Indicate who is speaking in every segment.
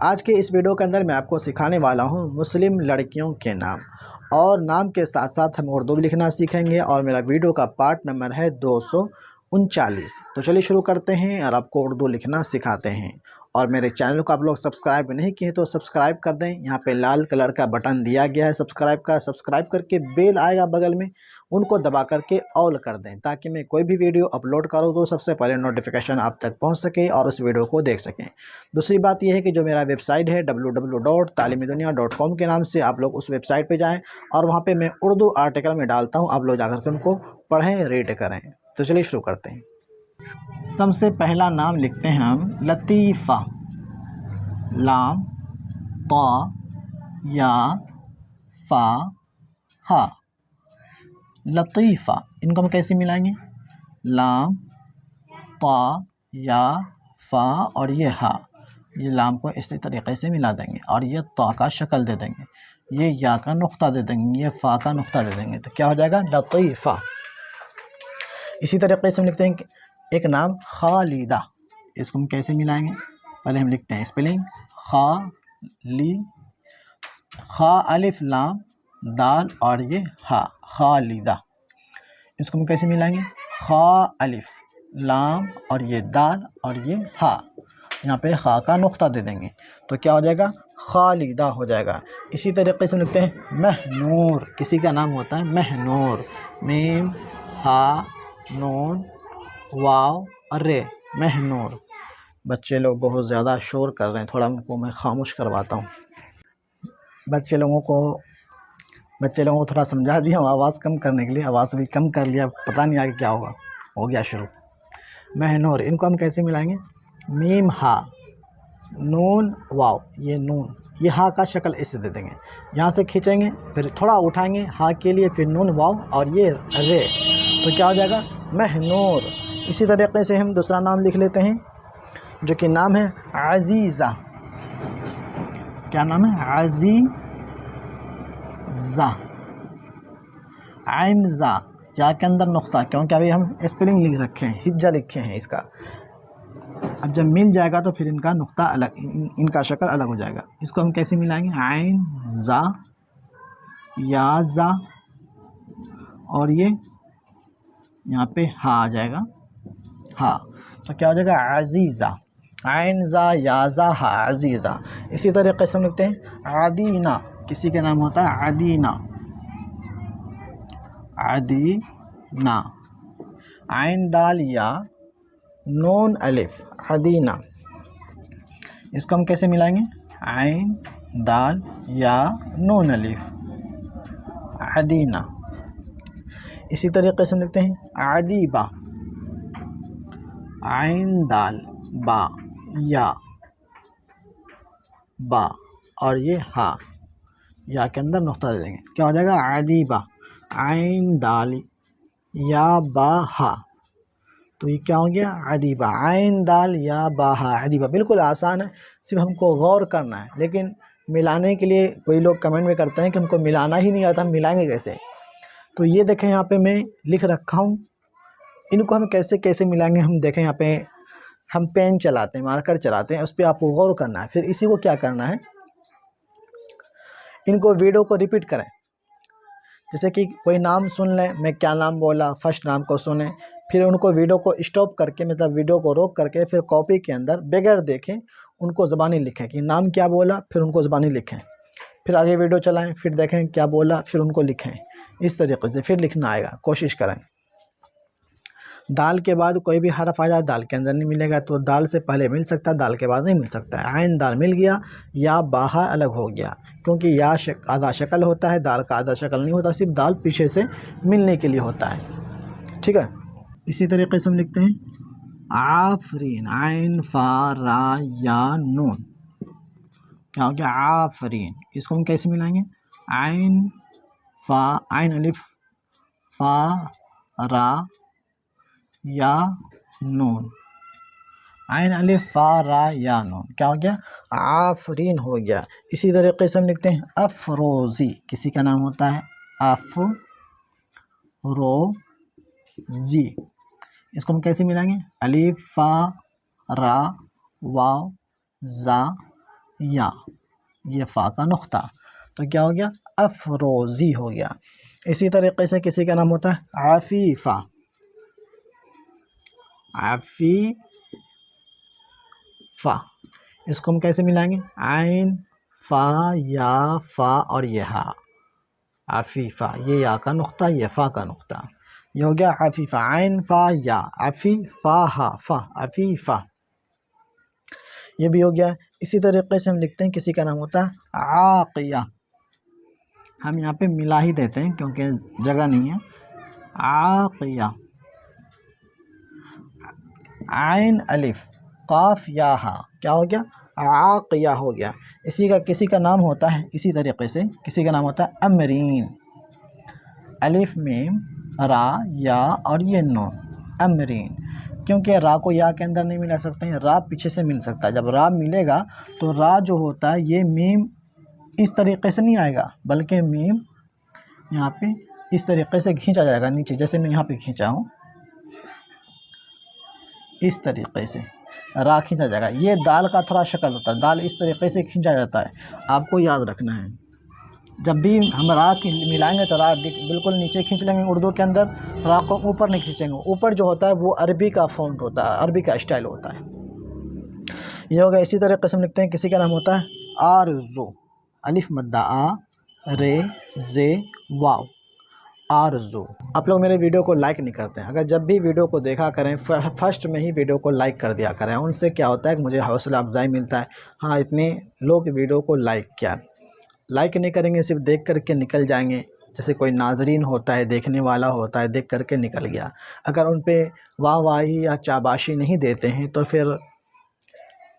Speaker 1: आज के इस वीडियो के अंदर मैं आपको सिखाने वाला हूं मुस्लिम लड़कियों के नाम, और नाम के साथ साथ हम उर्दू भी लिखना सीखेंगे। और मेरा वीडियो का पार्ट नंबर है 239। तो चलिए शुरू करते हैं और आपको उर्दू लिखना सिखाते हैं। और मेरे चैनल को आप लोग सब्सक्राइब नहीं किए तो सब्सक्राइब कर दें। यहाँ पे लाल कलर का बटन दिया गया है सब्सक्राइब का, सब्सक्राइब करके बेल आएगा बगल में, उनको दबा करके ऑल कर दें ताकि मैं कोई भी वीडियो अपलोड करूँ तो सबसे पहले नोटिफिकेशन आप तक पहुँच सके और उस वीडियो को देख सकें। दूसरी बात यह है कि जो मेरा वेबसाइट है www.taalimidunia.com के नाम से आप लोग उस वेबसाइट पे जाएं और वहाँ पे मैं उर्दू आर्टिकल में डालता हूँ, आप लोग जाकर के उनको पढ़ें, रीड करें। तो चलिए शुरू करते हैं। सबसे पहला नाम लिखते हैं हम लतीफ़ा। लाम ता या फ़ा हा, लतीफ़ा। इनको हम कैसे मिलाएंगे? लाम ता या फ़ा और ये हा, ये लाम को इसी तरीके से मिला देंगे और ये ता का शक्ल दे देंगे, ये या का नुक्ता दे देंगे, ये फ़ा का नुक्ता दे देंगे, तो क्या हो जाएगा? लतीफ़ा। इसी तरीके से हम लिखते हैं एक नाम खालिदा। इसको हम कैसे मिलाएंगे? पहले हम लिखते हैं स्पेलिंग खा अलिफ लाम दाल और ये हा, खालिदा। इसको हम कैसे मिलाएंगे? खा अलिफ लाम और ये दाल और ये हा, यहाँ पे खा का नुक्ता दे देंगे, तो क्या हो जाएगा? खालिदा हो जाएगा। इसी तरीके से लिखते हैं महनूर। किसी का नाम होता है महनूर, मीम हा नून वाव और रे, महनूर। बच्चे लोग बहुत ज़्यादा शोर कर रहे हैं, थोड़ा उनको मैं खामोश करवाता हूँ। बच्चे लोगों को थोड़ा समझा दिया हूँ आवाज़ कम करने के लिए, आवाज़ भी कम कर लिया, पता नहीं आगे क्या होगा। हो गया शुरू। महनूर, इनको हम कैसे मिलाएंगे? मीम हा नून वाव, ये नून, ये हा का शक्ल ऐसे दे देंगे, यहाँ से खींचेंगे फिर थोड़ा उठाएंगे हा के लिए, फिर नून वाव और ये रे, तो क्या हो जाएगा? महनूर। इसी तरीके से हम दूसरा नाम लिख लेते हैं जो कि नाम है अजीज़ा। क्या नाम है? अजीज़ा। आइन जा, या के अंदर नुक्ता, क्योंकि अभी हम स्पेलिंग लिख रखे हैं, हिज्जा लिखे हैं इसका। अब जब मिल जाएगा तो फिर इनका नुक्ता अलग, इनका शक्ल अलग हो जाएगा। इसको हम कैसे मिलाएंगे? आइन जा या जा और ये यहाँ पे हा आ जाएगा, हा, तो क्या हो जाएगा? अजीज़ा। आइन जा या जा हा, अजीज़ा। इसी तरीके से हम लिखते हैं आदीना। किसी का नाम होता है आदीना, आदीना, आइन दाल या नून अलिफ, आदीना। इसको हम कैसे मिलाएंगे? आइन दाल या नून अलिफ, आदीना। इसी तरीके से हम लिखते हैं आदीबा। आइन दाल बा या बा और ये हा, या के अंदर नुक्ता दे देंगे, क्या हो जाएगा? आदीबा। आइन दाल या बा हा, तो ये क्या हो गया? अदीबा। आइन दाल या बा हा, अदीबा। बिल्कुल आसान है, सिर्फ हमको गौर करना है। लेकिन मिलाने के लिए कोई लोग कमेंट में करते हैं कि हमको मिलाना ही नहीं आता, हम मिलाएंगे कैसे? तो ये देखें यहाँ पे मैं लिख रखा हूँ, इनको हम कैसे कैसे मिलाएंगे हम देखें। यहाँ पे हम पेन चलाते हैं, मार्कर चलाते हैं, उस पर आपको गौर करना है। फिर इसी को क्या करना है, इनको वीडियो को रिपीट करें। जैसे कि कोई नाम सुन लें, मैं क्या नाम बोला, फर्स्ट नाम को सुने, फिर उनको वीडियो को स्टॉप करके, मतलब वीडियो को रोक करके, फिर कॉपी के अंदर बगैर देखें उनको ज़बानी लिखें कि नाम क्या बोला, फिर उनको ज़बानी लिखें, फिर आगे वीडियो चलाएं, फिर देखें क्या बोला, फिर उनको लिखें। इस तरीके से फिर लिखना आएगा, कोशिश करें। दाल के बाद कोई भी हरफ आ जाए दाल के अंदर नहीं मिलेगा, तो दाल से पहले मिल सकता है, दाल के बाद नहीं मिल सकता है। आइन दाल मिल गया, या बाहा अलग हो गया, क्योंकि या आधा शक्ल होता है, दाल का आधा शक्ल नहीं होता, सिर्फ दाल पीछे से मिलने के लिए होता है। ठीक है। इसी तरीके से हम लिखते हैं आफरीन। आइन फा रा या नून, क्या हो गया? आफरीन। इसको हम कैसे मिलाएंगे? आइन फा, आइन अलिफ फा रा या नून, आइन अलिफ फा रा या नून, क्या हो गया? आफरीन हो गया। इसी तरीके से हम लिखते हैं अफरोज़ी। किसी का नाम होता है अफरोज़ी। इसको हम कैसे मिलाएंगे? अलिफ फा रा वाव जा या, ये फ़ा का नुक्ता, तो क्या हो गया, अफरोज़ी हो गया। इसी तरीके से किसी का नाम होता है आफ़ीफ़ा, आफ़ीफ़ा, इसको हम कैसे मिलाएंगे, आइन फ़ा या फ़ा और ये हा, आफ़ीफ़ा, ये या का नुक्ता, ये फ़ा का नुक्ता, ये हो गया आफ़ीफ़ा, आइन फ़ा या, आफ़ीफ़ा हा फ़ा, आफ़ीफ़ा, ये भी हो गया। इसी तरीके से हम लिखते हैं किसी का नाम होता है आक़िया, हम यहाँ पे मिला ही देते हैं क्योंकि जगह नहीं है, आक़िया, आइन अलिफ काफ या हा, क्या हो गया, आक़िया हो गया। किसी का नाम होता है इसी तरीके से, किसी का नाम होता है अमरीन, अलिफ मीम रा या और ये नून, अमरीन, क्योंकि रा को या के अंदर नहीं मिला सकते हैं, रा पीछे से मिल सकता है। जब रा मिलेगा तो रा जो होता है ये मीम इस तरीके से नहीं आएगा, बल्कि मीम यहाँ पे इस तरीके से खींचा जाएगा नीचे, जैसे मैं यहाँ पे खींचा हूँ, इस तरीके से रा खींचा जाएगा। ये दाल का थोड़ा शक्ल होता है, दाल इस तरीके से खींचा जाता है, आपको याद रखना है। जब भी हम रा मिलाएंगे तो रा बिल्कुल नीचे खींच लेंगे, उर्दू के अंदर रा को ऊपर नहीं खींचेंगे, ऊपर जो होता है वो अरबी का फ़ॉन्ट होता है, अरबी का स्टाइल होता है, ये हो गया। इसी तरीके से हम लिखते हैं किसी का नाम होता है आरज़ू, अलिफ मद्दा आ रे जे वाव, आरज़ू। आप लोग मेरे वीडियो को लाइक नहीं करते हैं, अगर जब भी वीडियो को देखा करें फर्स्ट में ही वीडियो को लाइक कर दिया करें, उनसे क्या होता है कि मुझे हौसला अफजाई मिलता है, हाँ इतने लोग वीडियो को लाइक किया। लाइक नहीं करेंगे, सिर्फ देख करके निकल जाएंगे, जैसे कोई नाजरीन होता है, देखने वाला होता है, देख करके निकल गया, अगर उन पे वाहवाही या चाबाशी नहीं देते हैं तो फिर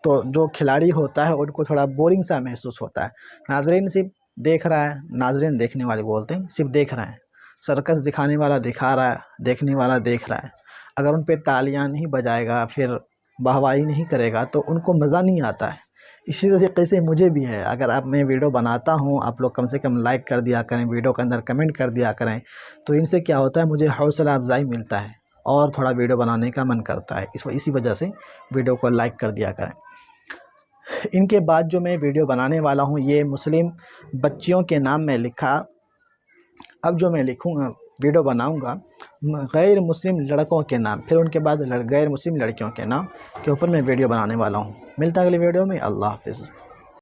Speaker 1: तो जो खिलाड़ी होता है उनको थोड़ा बोरिंग सा महसूस होता है। नाजरीन सिर्फ देख रहा है, नाजरीन देखने वाले बोलते हैं, सिर्फ देख रहे हैं, सर्कस दिखाने वाला दिखा रहा है, देखने वाला देख रहा है। अगर उन पे तालियां नहीं बजाएगा, फिर वाहवाही नहीं करेगा तो उनको मज़ा नहीं आता है। इसी तरीके से मुझे भी है, अगर आप मैं वीडियो बनाता हूँ, आप लोग कम से कम लाइक कर दिया करें, वीडियो के अंदर कमेंट कर दिया करें, तो इनसे क्या होता है, मुझे हौसला अफजाई मिलता है और थोड़ा वीडियो बनाने का मन करता है। इसी वजह से वीडियो को लाइक कर दिया करें। इनके बाद जो मैं वीडियो बनाने वाला हूँ ये मुस्लिम बच्चियों के नाम में लिखा, अब जो मैं लिखूँगा वीडियो बनाऊँगा गैर मुस्लिम लड़कों के नाम, फिर उनके बाद गैर मुस्लिम लड़कियों के नाम के ऊपर मैं वीडियो बनाने वाला हूँ। मिलता है अगली वीडियो में, अल्लाह हाफ़िज़।